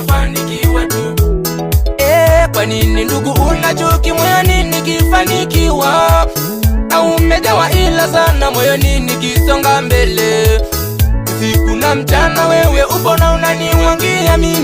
nitafanikiwa tu. Kwa nini ndugu unachuki moyoni nikifanikiwa? Na umejawa ila sana moyoni nikisonga mbele. Usiku na mchana wewe upo na unaniwangia mimi.